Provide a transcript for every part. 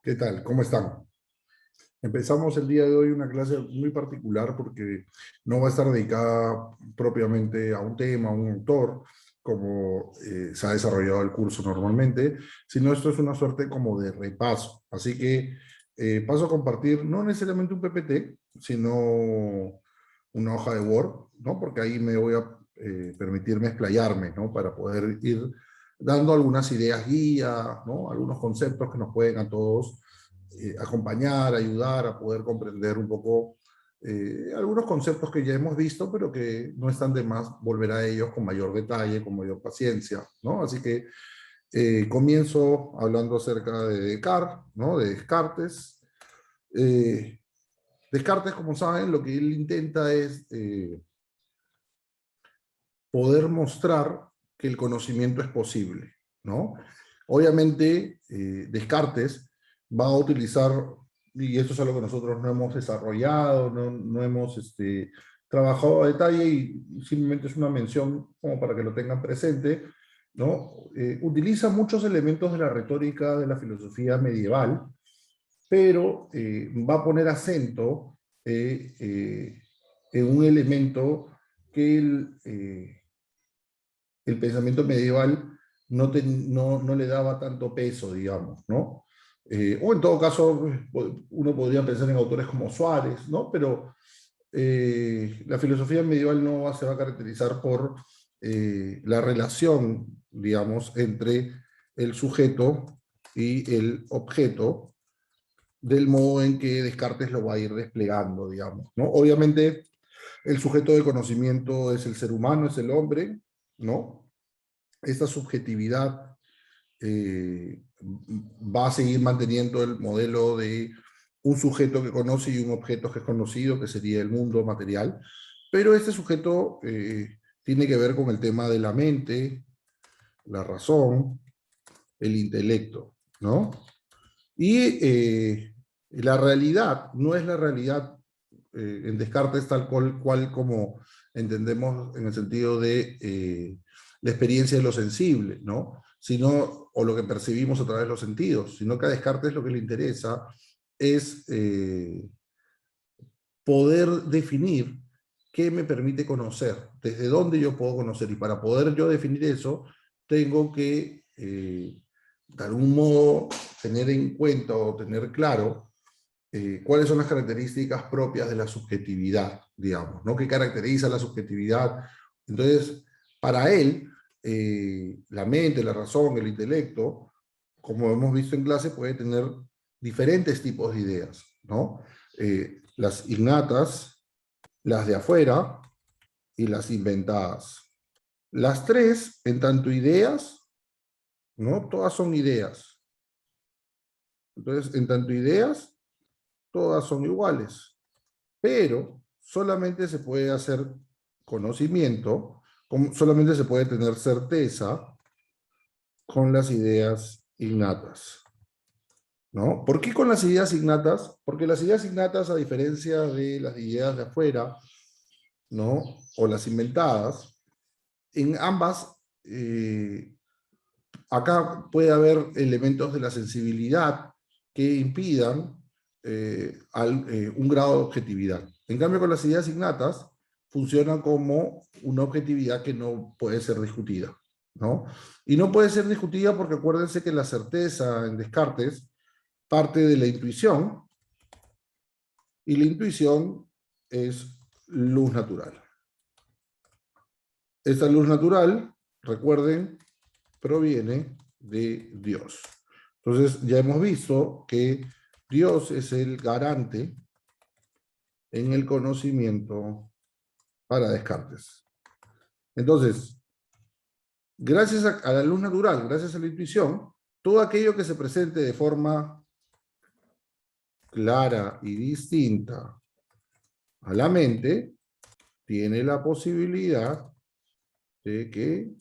¿Qué tal? ¿Cómo están? Empezamos el día de hoy una clase muy particular porque no va a estar dedicada propiamente a un tema, a un autor, como se ha desarrollado el curso normalmente, sino esto es una suerte como de repaso. Así que paso a compartir no necesariamente un PPT, sino una hoja de Word, ¿no? Porque ahí me voy a permitirme explayarme, ¿no? Para poder ir dando algunas ideas guía, ¿no? Algunos conceptos que nos pueden a todos acompañar, ayudar a poder comprender un poco algunos conceptos que ya hemos visto, pero que no están de más volver a ellos con mayor detalle, con mayor paciencia, ¿no? Así que comienzo hablando acerca de Descartes, ¿no? De Descartes. Eh, Descartes, como saben, lo que él intenta es poder mostrar que el conocimiento es posible, ¿no? Obviamente, Descartes va a utilizar, y esto es algo que nosotros no hemos desarrollado, no hemos trabajado a detalle y simplemente es una mención como para que lo tengan presente, ¿no? Utiliza muchos elementos de la retórica de la filosofía medieval, pero va a poner acento en un elemento que el pensamiento medieval no le daba tanto peso, digamos, ¿no? O en todo caso, uno podría pensar en autores como Suárez, ¿no? Pero la filosofía medieval no se va a caracterizar por la relación, digamos, entre el sujeto y el objeto, del modo en que Descartes lo va a ir desplegando, digamos, ¿no? Obviamente, el sujeto de conocimiento es el ser humano, es el hombre, ¿no? Esta subjetividad va a seguir manteniendo el modelo de un sujeto que conoce y un objeto que es conocido, que sería el mundo material, pero este sujeto tiene que ver con el tema de la mente, la razón, el intelecto, ¿no? Y la realidad no es la realidad en Descartes tal cual como entendemos en el sentido de la experiencia de lo sensible, ¿no? Sino, o lo que percibimos a través de los sentidos, sino que a Descartes lo que le interesa es poder definir qué me permite conocer, desde dónde yo puedo conocer, y para poder yo definir eso, tengo que, de algún modo, tener en cuenta o tener claro cuáles son las características propias de la subjetividad, digamos, ¿no? ¿Qué caracteriza la subjetividad? Entonces, para él, la mente, la razón, el intelecto, como hemos visto en clase, puede tener diferentes tipos de ideas, ¿no? Las innatas, las de afuera y las inventadas. Las tres, en tanto ideas, ¿no? Todas son ideas. Entonces, en tanto ideas, todas son iguales. Pero solamente se puede hacer conocimiento, solamente se puede tener certeza con las ideas innatas, ¿no? ¿Por qué con las ideas innatas? Porque las ideas innatas, a diferencia de las ideas de afuera, ¿no? O las inventadas, en ambas, acá puede haber elementos de la sensibilidad que impidan un grado de objetividad. En cambio, con las ideas innatas, funciona como una objetividad que no puede ser discutida, ¿no? Y no puede ser discutida porque acuérdense que la certeza en Descartes parte de la intuición, y la intuición es luz natural. Esta luz natural, recuerden, proviene de Dios. Entonces, ya hemos visto que Dios es el garante en el conocimiento para Descartes. Entonces, gracias a la luz natural, gracias a la intuición, todo aquello que se presente de forma clara y distinta a la mente, tiene la posibilidad de que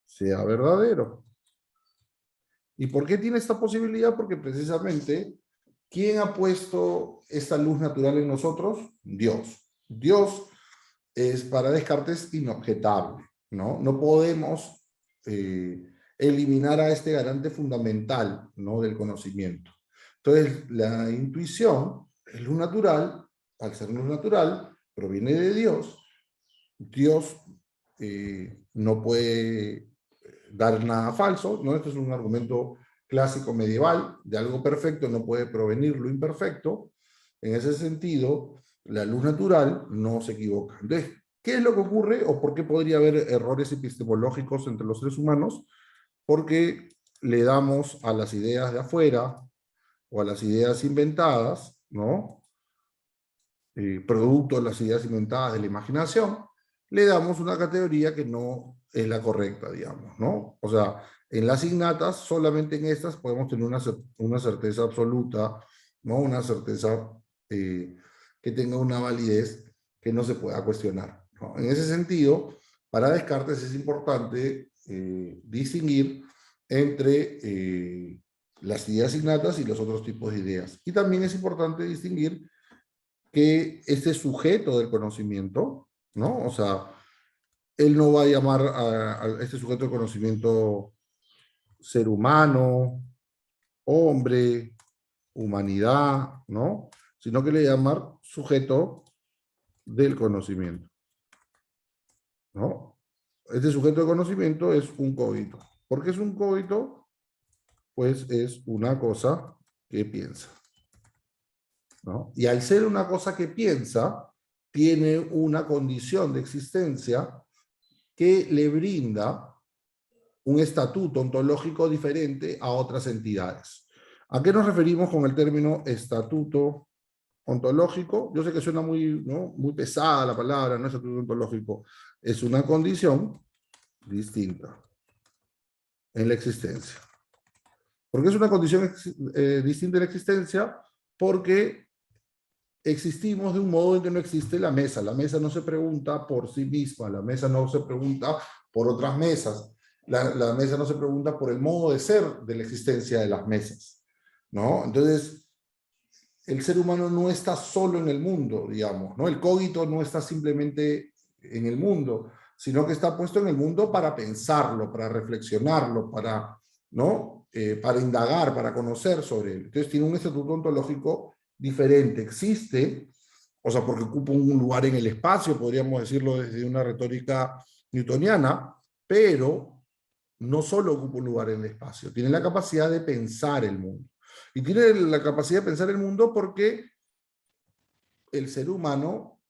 sea verdadero. ¿Y por qué tiene esta posibilidad? Porque precisamente, ¿quién ha puesto esta luz natural en nosotros? Dios. Dios es para Descartes inobjetable, ¿no? No podemos eliminar a este garante fundamental, ¿no?, del conocimiento. Entonces, la intuición es luz natural, al ser luz natural, proviene de Dios. Dios no puede dar nada falso, ¿no? Esto es un argumento clásico medieval, de algo perfecto no puede provenir lo imperfecto. En ese sentido, la luz natural no se equivoca. Entonces, ¿qué es lo que ocurre o por qué podría haber errores epistemológicos entre los seres humanos? Porque le damos a las ideas de afuera o a las ideas inventadas, ¿no?, producto de las ideas inventadas de la imaginación, le damos una categoría que no es la correcta, digamos, ¿no? O sea, en las innatas, solamente en estas podemos tener una certeza absoluta, ¿no? Una certeza que tenga una validez que no se pueda cuestionar, ¿no? En ese sentido, para Descartes es importante distinguir entre las ideas innatas y los otros tipos de ideas. Y también es importante distinguir que este sujeto del conocimiento, ¿no? O sea, él no va a llamar a este sujeto del conocimiento ser humano, hombre, humanidad, ¿no? Sino que le llamar sujeto del conocimiento, ¿no? Este sujeto de conocimiento es un cogito. ¿Por qué es un cogito? Pues es una cosa que piensa, ¿no? Y al ser una cosa que piensa, tiene una condición de existencia que le brinda un estatuto ontológico diferente a otras entidades. ¿A qué nos referimos con el término estatuto ontológico? Yo sé que suena muy, ¿no?, muy pesada la palabra, no es estatuto ontológico. Es una condición distinta en la existencia. ¿Por qué es una condición distinta en la existencia? Porque existimos de un modo en que no existe la mesa. La mesa no se pregunta por sí misma, la mesa no se pregunta por otras mesas, la mesa no se pregunta por el modo de ser de la existencia de las mesas, ¿no? Entonces, el ser humano no está solo en el mundo, digamos, ¿no? El cogito no está simplemente en el mundo, sino que está puesto en el mundo para pensarlo, para reflexionarlo, ¿no? Para indagar, para conocer sobre él. Entonces tiene un estatuto ontológico diferente. Existe, o sea, porque ocupa un lugar en el espacio, podríamos decirlo desde una retórica newtoniana, pero no solo ocupa un lugar en el espacio, tiene la capacidad de pensar el mundo. Y tiene la capacidad de pensar el mundo porque el ser humano,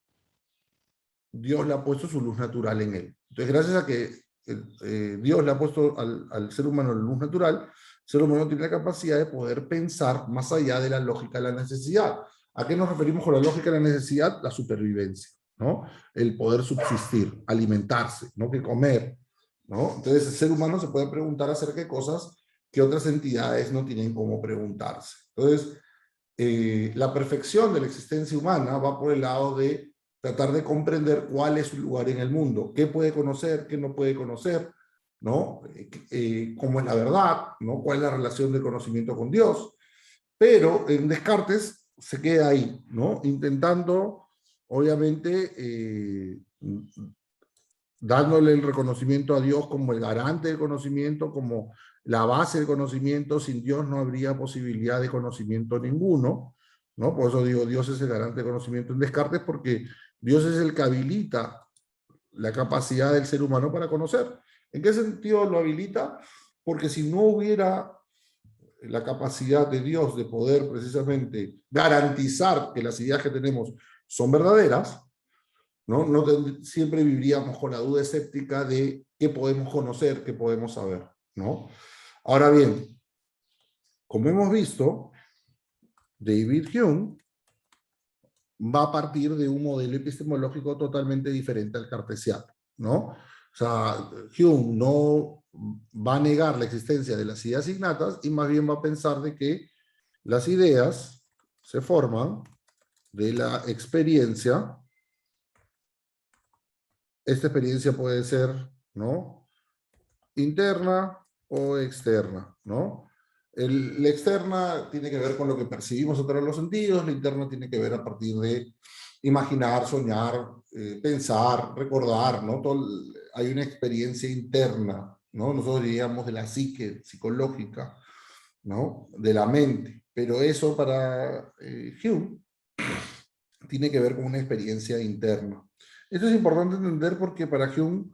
Dios le ha puesto su luz natural en él. Entonces, gracias a que Dios le ha puesto al ser humano la luz natural, el ser humano tiene la capacidad de poder pensar más allá de la lógica de la necesidad. ¿A qué nos referimos con la lógica de la necesidad? La supervivencia, ¿no? El poder subsistir, alimentarse, ¿no? Que comer, ¿no? Entonces, el ser humano se puede preguntar acerca de cosas que otras entidades no tienen cómo preguntarse. Entonces, la perfección de la existencia humana va por el lado de tratar de comprender cuál es su lugar en el mundo, qué puede conocer, qué no puede conocer, ¿no? Cómo es la verdad, ¿no? Cuál es la relación del conocimiento con Dios. Pero en Descartes se queda ahí, ¿no? Intentando, obviamente, dándole el reconocimiento a Dios como el garante del conocimiento, como la base del conocimiento. Sin Dios no habría posibilidad de conocimiento ninguno, ¿no? Por eso digo, Dios es el garante del conocimiento en Descartes, porque Dios es el que habilita la capacidad del ser humano para conocer. ¿En qué sentido lo habilita? Porque si no hubiera la capacidad de Dios de poder precisamente garantizar que las ideas que tenemos son verdaderas, ¿no? Siempre viviríamos con la duda escéptica de qué podemos conocer, qué podemos saber, ¿no? Ahora bien, como hemos visto, David Hume va a partir de un modelo epistemológico totalmente diferente al cartesiano, ¿no? O sea, Hume no va a negar la existencia de las ideas innatas y más bien va a pensar de que las ideas se forman de la experiencia. Esta experiencia puede ser, ¿no?, interna o externa, ¿no? La externa tiene que ver con lo que percibimos a través de los sentidos, la interna tiene que ver a partir de imaginar, soñar, pensar, recordar, ¿no? Hay una experiencia interna ¿no? Nosotros diríamos de la psique, psicológica, ¿no? De la mente. Pero eso para Hume tiene que ver con una experiencia interna. Esto es importante entender porque para Hume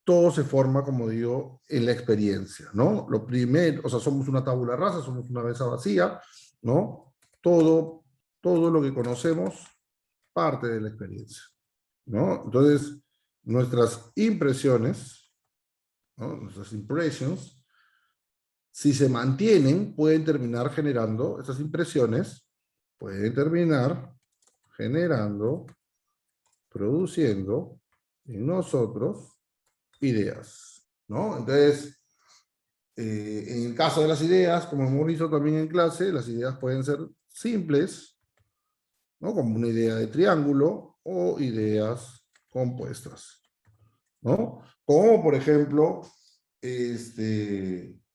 todo se forma, como digo, en la experiencia, ¿no? Lo primero, o sea, somos una tabula rasa, somos una mesa vacía, ¿no? Todo lo que conocemos parte de la experiencia, ¿no? Entonces, nuestras impresiones, ¿no? Nuestras impressions, si se mantienen, pueden terminar generando, esas impresiones pueden terminar generando, produciendo en nosotros ideas, ¿no? Entonces, en el caso de las ideas, como hemos visto también en clase, las ideas pueden ser simples, ¿no? Como una idea de triángulo o ideas compuestas, ¿no? Como, por ejemplo,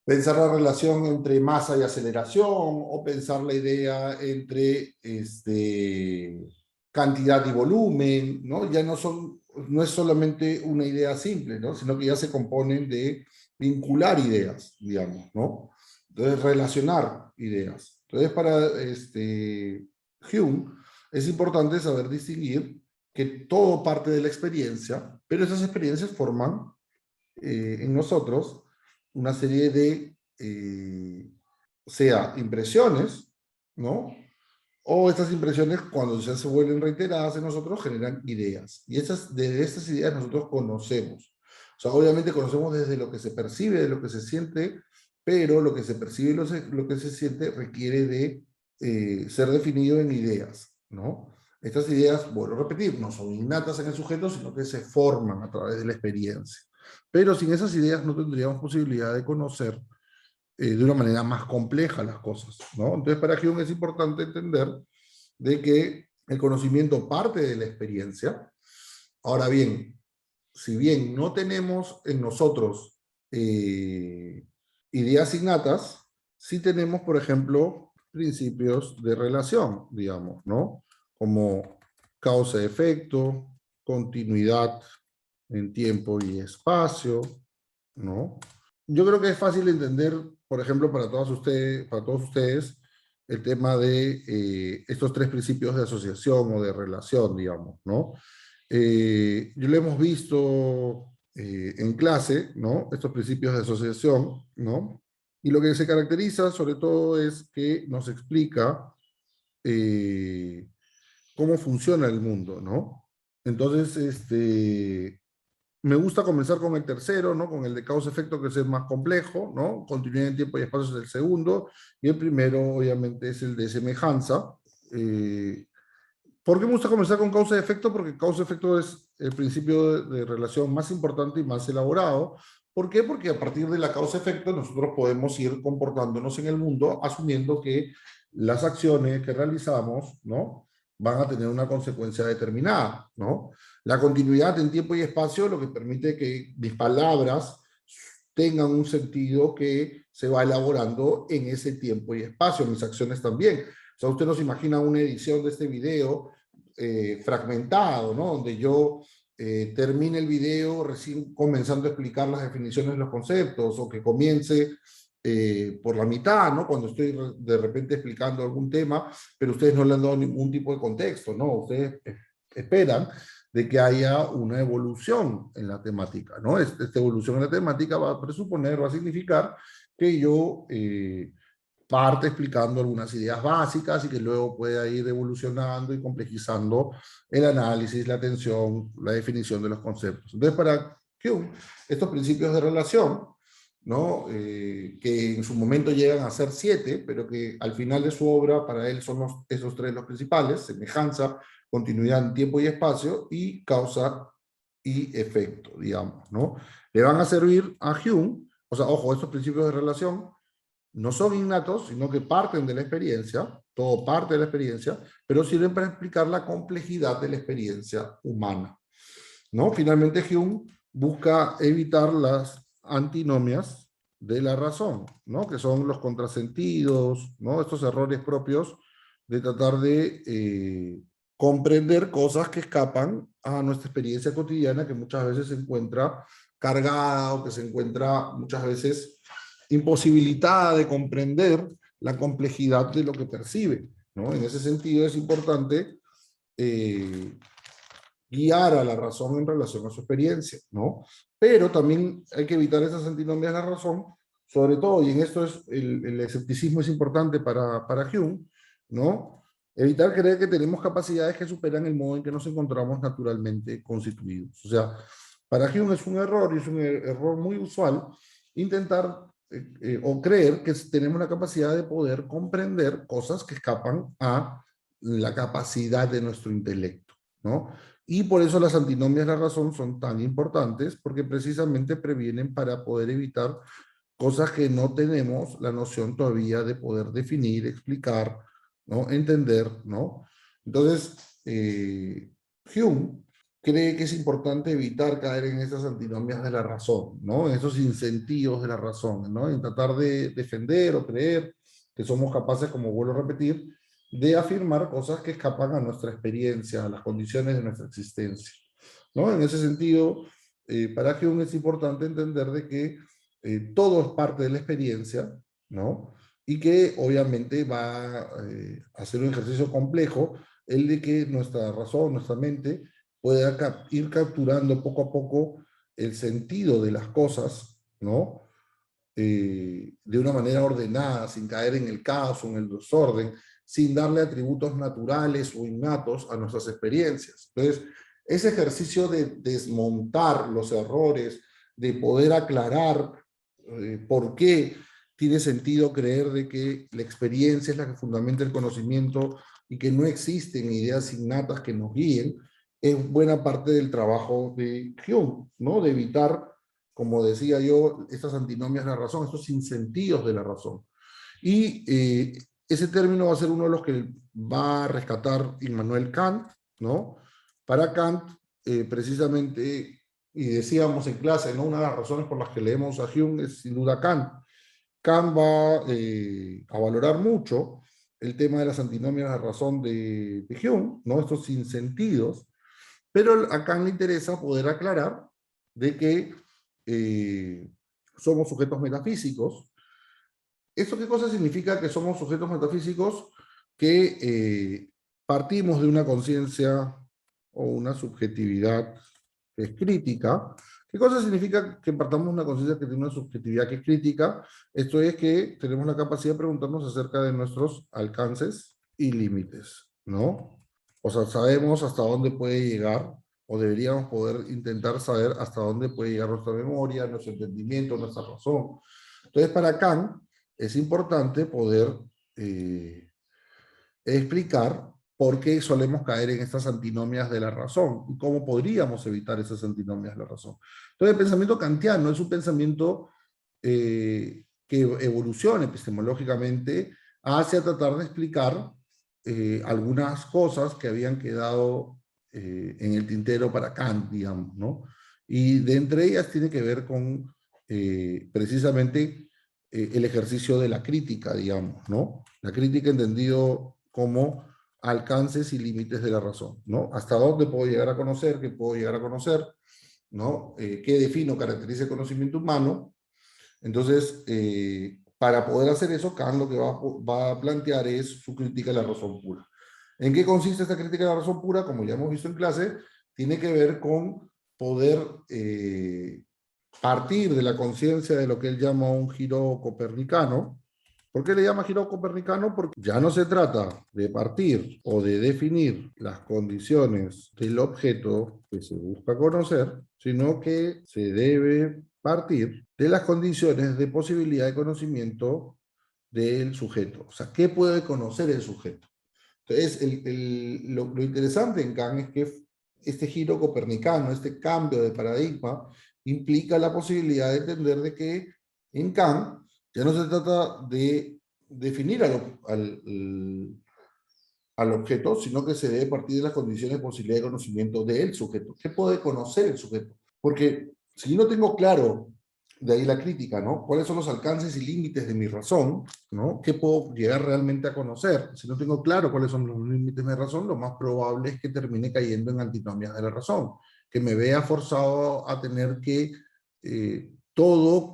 pensar la relación entre masa y aceleración, o pensar la idea entre cantidad y volumen, ¿no? Ya no es solamente una idea simple, ¿no? Sino que ya se componen de vincular ideas, digamos, ¿no? Entonces, relacionar ideas. Entonces, para Hume, es importante saber distinguir que todo parte de la experiencia, pero esas experiencias forman en nosotros una serie de, sea impresiones, ¿no? O estas impresiones, cuando ya se vuelven reiteradas en nosotros, generan ideas. Y de estas ideas nosotros conocemos. O sea, obviamente conocemos desde lo que se percibe, de lo que se siente, pero lo que se percibe y lo que se siente requiere de ser definido en ideas, ¿no? Estas ideas, vuelvo a repetir, no son innatas en el sujeto, sino que se forman a través de la experiencia. Pero sin esas ideas no tendríamos posibilidad de conocer de una manera más compleja las cosas, ¿no? Entonces, para Hume es importante entender de que el conocimiento parte de la experiencia. Ahora bien, si bien no tenemos en nosotros ideas innatas, sí tenemos, por ejemplo, principios de relación, digamos, ¿no? Como causa-efecto, continuidad en tiempo y espacio, ¿no? Yo creo que es fácil entender, por ejemplo, para todos ustedes, el tema de estos tres principios de asociación o de relación, digamos, ¿no? Yo lo hemos visto en clase, ¿no? Estos principios de asociación, ¿no? Y lo que se caracteriza sobre todo es que nos explica eh, cómo funciona el mundo, ¿no? Entonces, me gusta comenzar con el tercero, ¿no? Con el de causa-efecto, que es el más complejo, ¿no? Continuidad en tiempo y espacio es el segundo, y el primero, obviamente, es el de semejanza. Eh, ¿Por qué me gusta comenzar con causa-efecto? Porque causa-efecto es el principio de relación más importante y más elaborado. ¿Por qué? Porque a partir de la causa-efecto nosotros podemos ir comportándonos en el mundo asumiendo que las acciones que realizamos, ¿no? Van a tener una consecuencia determinada, ¿no? La continuidad en tiempo y espacio lo que permite que mis palabras tengan un sentido que se va elaborando en ese tiempo y espacio, mis acciones también. O sea, usted no se imagina una edición de este video fragmentado, ¿no? Donde yo termine el video recién comenzando a explicar las definiciones de los conceptos, o que comience por la mitad, ¿no? Cuando estoy de repente explicando algún tema, pero ustedes no le han dado ningún tipo de contexto, ¿no? Ustedes esperan de que haya una evolución en la temática, ¿no? Esta evolución en la temática va a presuponer, va a significar que yo parte explicando algunas ideas básicas y que luego pueda ir evolucionando y complejizando el análisis, la atención, la definición de los conceptos. Entonces, para Hume, estos principios de relación, ¿no? Que en su momento llegan a ser 7, pero que al final de su obra, para él son esos 3 los principales: semejanza, continuidad en tiempo y espacio, y causa y efecto, digamos, ¿no? Le van a servir a Hume, o sea, ojo, estos principios de relación no son innatos, sino que parten de la experiencia, todo parte de la experiencia, pero sirven para explicar la complejidad de la experiencia humana, ¿no? Finalmente, Hume busca evitar las antinomias de la razón, ¿no? Que son los contrasentidos, ¿no? Estos errores propios de tratar de comprender cosas que escapan a nuestra experiencia cotidiana, que muchas veces se encuentra cargada o que se encuentra muchas veces imposibilitada de comprender la complejidad de lo que percibe, ¿no? En ese sentido es importante guiar a la razón en relación a su experiencia, ¿no? Pero también hay que evitar esas antinomias de la razón, sobre todo, y en esto es el escepticismo es importante para Hume, ¿no? Evitar creer que tenemos capacidades que superan el modo en que nos encontramos naturalmente constituidos. O sea, para Hume es un error, y es un error muy usual, intentar o creer que tenemos la capacidad de poder comprender cosas que escapan a la capacidad de nuestro intelecto, ¿no? Y por eso las antinomias de la razón son tan importantes, porque precisamente previenen para poder evitar cosas que no tenemos la noción todavía de poder definir, explicar, ¿no? Entender, ¿no? Entonces, Hume cree que es importante evitar caer en esas antinomias de la razón, ¿no? En esos incentivos de la razón, ¿no? En tratar de defender o creer que somos capaces, como vuelvo a repetir, de afirmar cosas que escapan a nuestra experiencia, a las condiciones de nuestra existencia, ¿no? En ese sentido, para Hume es importante entender de que todo es parte de la experiencia, ¿no? Y que obviamente va a ser un ejercicio complejo el de que nuestra razón, nuestra mente, pueda ir capturando poco a poco el sentido de las cosas, ¿no? De una manera ordenada, sin caer en el caos o en el desorden, sin darle atributos naturales o innatos a nuestras experiencias. Entonces, ese ejercicio de desmontar los errores, de poder aclarar por qué tiene sentido creer de que la experiencia es la que fundamenta el conocimiento y que no existen ideas innatas que nos guíen, es buena parte del trabajo de Hume, ¿no? De evitar, como decía yo, estas antinomias de la razón, estos sinsentidos de la razón. Y ese término va a ser uno de los que va a rescatar Immanuel Kant, ¿no? Para Kant, precisamente, y decíamos en clase, ¿no? Una de las razones por las que leemos a Hume es sin duda Kant. Kant va a valorar mucho el tema de las antinomias de la razón de Hume, ¿no? Estos sinsentidos, pero a Kant le interesa poder aclarar de que somos sujetos metafísicos. ¿Esto qué cosa significa que somos sujetos metafísicos? Que partimos de una conciencia o una subjetividad que es crítica. ¿Qué cosa significa que partamos de una conciencia que tiene una subjetividad que es crítica? Esto es que tenemos la capacidad de preguntarnos acerca de nuestros alcances y límites, ¿no? O sea, sabemos hasta dónde puede llegar, o deberíamos poder intentar saber hasta dónde puede llegar nuestra memoria, nuestro entendimiento, nuestra razón. Entonces, para Kant, es importante poder explicar por qué solemos caer en estas antinomias de la razón y cómo podríamos evitar esas antinomias de la razón. Entonces, el pensamiento kantiano es un pensamiento que evoluciona epistemológicamente hacia tratar de explicar algunas cosas que habían quedado en el tintero para Kant, digamos, ¿no? Y de entre ellas tiene que ver con precisamente el ejercicio de la crítica, digamos, ¿no? La crítica entendido como alcances y límites de la razón, ¿no? Hasta dónde puedo llegar a conocer, qué puedo llegar a conocer, ¿no? ¿Qué defino, caracteriza el conocimiento humano? Entonces, para poder hacer eso, Kant lo que va a plantear es su crítica de la razón pura. ¿En qué consiste esta crítica de la razón pura? Como ya hemos visto en clase, tiene que ver con poder partir de la conciencia de lo que él llama un giro copernicano. ¿Por qué le llama giro copernicano? Porque ya no se trata de partir o de definir las condiciones del objeto que se busca conocer, sino que se debe partir de las condiciones de posibilidad de conocimiento del sujeto. O sea, ¿qué puede conocer el sujeto? Entonces, lo interesante en Kant es que este giro copernicano, este cambio de paradigma, implica la posibilidad de entender de que en Kant ya no se trata de definir al objeto, sino que se debe partir de las condiciones de posibilidad de conocimiento del sujeto. ¿Qué puede conocer el sujeto? Porque si yo no tengo claro, de ahí la crítica, ¿no? ¿Cuáles son los alcances y límites de mi razón? ¿No? ¿Qué puedo llegar realmente a conocer? Si no tengo claro cuáles son los límites de mi razón, lo más probable es que termine cayendo en antinomias de la razón, que me vea forzado a tener que todo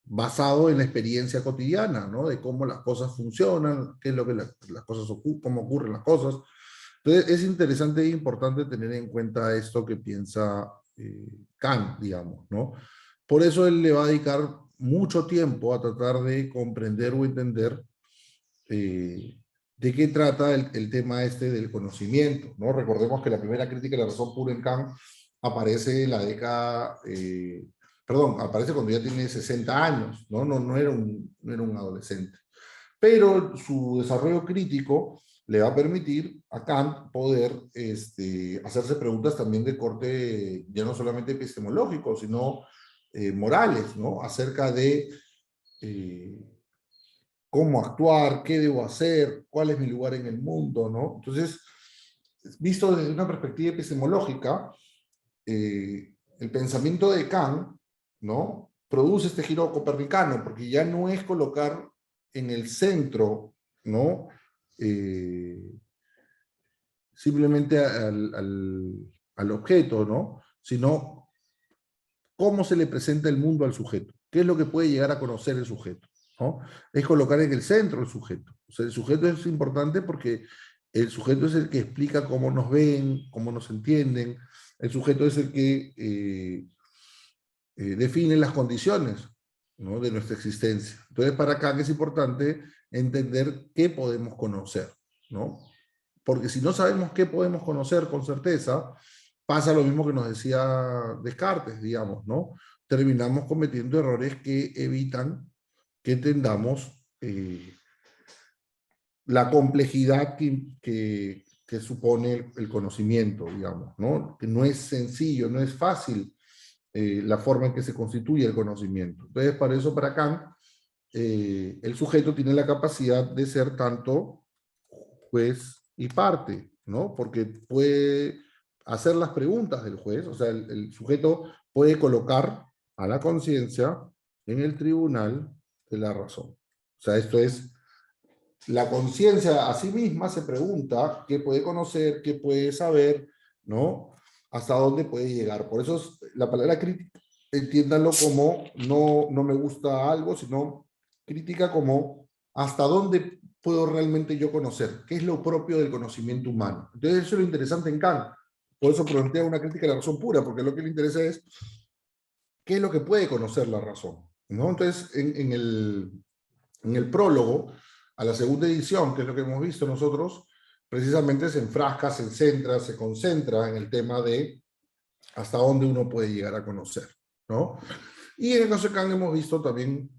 basado en la experiencia cotidiana, ¿no? De cómo las cosas funcionan, qué es lo que las cosas cómo ocurren las cosas. Entonces, es interesante e importante tener en cuenta esto que piensa Kant, digamos, ¿no? Por eso él le va a dedicar mucho tiempo a tratar de comprender o entender de qué trata el tema este del conocimiento, ¿no? Recordemos que la primera crítica de la razón pura en Kant aparece en la década, perdón, aparece cuando ya tiene 60 años, ¿no? No era un adolescente. Pero su desarrollo crítico le va a permitir a Kant poder hacerse preguntas también de corte ya no solamente epistemológico, sino morales, ¿no? Acerca de cómo actuar, qué debo hacer, cuál es mi lugar en el mundo, ¿no? Entonces, visto desde una perspectiva epistemológica, el pensamiento de Kant, ¿no? Produce este giro copernicano, porque ya no es colocar en el centro, ¿no? Simplemente al objeto, ¿no? Sino cómo se le presenta el mundo al sujeto, qué es lo que puede llegar a conocer el sujeto, ¿no? Es colocar en el centro el sujeto. O sea, el sujeto es importante porque el sujeto es el que explica cómo nos ven, cómo nos entienden, el sujeto es el que define las condiciones, ¿no? De nuestra existencia. Entonces, para Kant es importante entender qué podemos conocer, ¿no? Porque si no sabemos qué podemos conocer con certeza, pasa lo mismo que nos decía Descartes, digamos, ¿no? Terminamos cometiendo errores que evitan que entendamos la complejidad que supone el conocimiento, digamos, ¿no? Que no es sencillo, no es fácil la forma en que se constituye el conocimiento. Entonces, para eso, para Kant, el sujeto tiene la capacidad de ser tanto juez y parte, ¿no? Porque puede hacer las preguntas del juez, o sea, el sujeto puede colocar a la conciencia en el tribunal de la razón. O sea, esto es, la conciencia a sí misma se pregunta qué puede conocer, qué puede saber, ¿no? Hasta dónde puede llegar. Por eso la palabra crítica, entiéndanlo como no me gusta algo, sino crítica como hasta dónde puedo realmente yo conocer, qué es lo propio del conocimiento humano. Entonces eso es lo interesante en Kant. Por eso plantea una crítica de la razón pura, porque lo que le interesa es qué es lo que puede conocer la razón, ¿no? Entonces, en el prólogo a la segunda edición, que es lo que hemos visto nosotros, precisamente se enfrasca, se centra, se concentra en el tema de hasta dónde uno puede llegar a conocer, ¿no? Y en el caso de Kant hemos visto también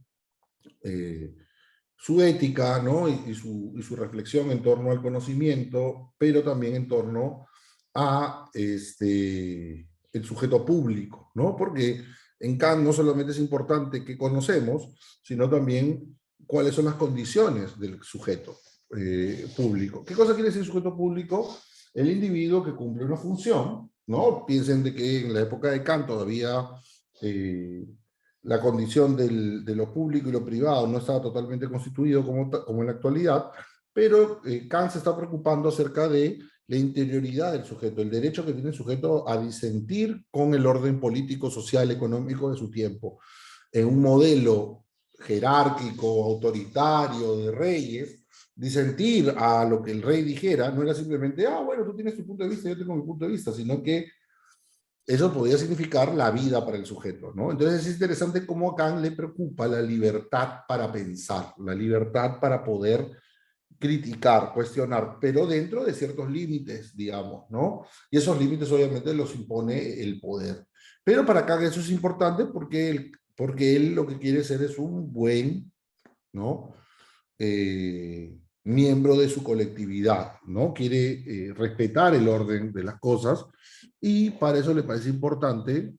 su ética, ¿no? Y su reflexión en torno al conocimiento, pero también en torno a el sujeto público, ¿no? Porque en Kant no solamente es importante qué conocemos, sino también cuáles son las condiciones del sujeto público. ¿Qué cosa quiere decir sujeto público? El individuo que cumple una función, ¿no? Piensen de que en la época de Kant todavía la condición de lo público y lo privado no estaba totalmente constituido como en la actualidad, pero Kant se está preocupando acerca de la interioridad del sujeto, el derecho que tiene el sujeto a disentir con el orden político, social, económico de su tiempo. En un modelo jerárquico, autoritario de reyes, disentir a lo que el rey dijera no era simplemente, bueno, tú tienes tu punto de vista, yo tengo mi punto de vista, sino que eso podría significar la vida para el sujeto, ¿no? Entonces es interesante cómo a Kant le preocupa la libertad para pensar, la libertad para poder criticar, cuestionar, pero dentro de ciertos límites, digamos, ¿no? Y esos límites obviamente los impone el poder. Pero para Kant eso es importante porque él lo que quiere ser es un buen, ¿no? Miembro de su colectividad, ¿no? Quiere respetar el orden de las cosas y para eso le parece importante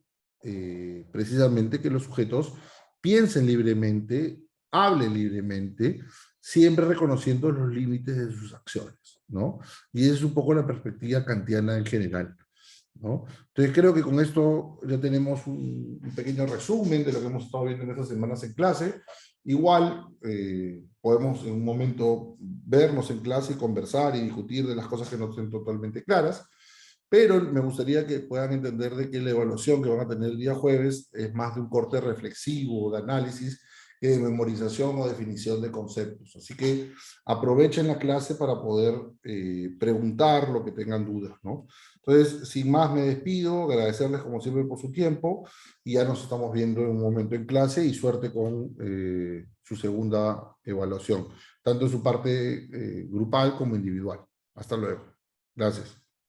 precisamente que los sujetos piensen libremente, hablen libremente, siempre reconociendo los límites de sus acciones, ¿no? Y esa es un poco la perspectiva kantiana en general, ¿no? Entonces creo que con esto ya tenemos un pequeño resumen de lo que hemos estado viendo en estas semanas en clase. Igual podemos en un momento vernos en clase y conversar y discutir de las cosas que no estén totalmente claras. pero me gustaría que puedan entender de que la evaluación que van a tener el día jueves es más de un corte reflexivo, de análisis, que de memorización o definición de conceptos. Así que aprovechen la clase para poder preguntar lo que tengan dudas, ¿no? Entonces, sin más me despido, agradecerles como siempre por su tiempo y ya nos estamos viendo en un momento en clase y suerte con su segunda evaluación, tanto en su parte grupal como individual. Hasta luego. Gracias.